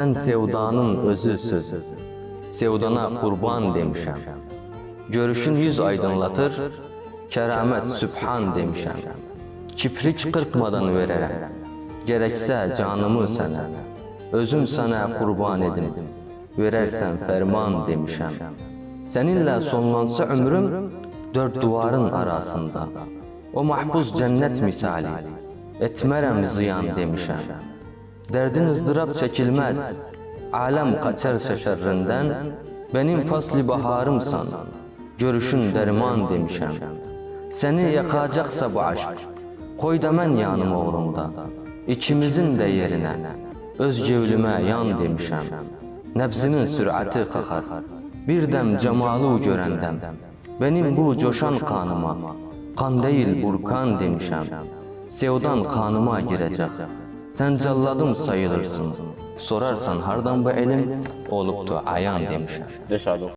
Sen sevdanın özü sözü, sevdana kurban demişəm. Görüşün yüz aydınlatır, kəramət sübhan demişəm. Kiprik qırpmadan verərəm, gereksə canımı sənə. Özüm sənə kurban edim, verərsən fərman demişəm. Seninle sonlansa ömrüm dört duvarın arasında. O mahpus cennet misali, etmərəm ziyan demişəm. Derdin ızdırap çekilmez, alem kaçarsa şerrinden, benim fasli baharımsan, görüşün derman demişem. Seni yakacaksa bu aşk, koy da mən yanım uğrunda, ikimizin de yerine, öz cevlime yan demişem. Nebzimin sürati kakar, bir dem cemalu görendem, benim bu coşan kanıma, kan değil burkan demişem. Sevdan kanıma girecek. Sen calladım sayılırsın. Sorarsan hardan bu elim, olup da ayan demişler.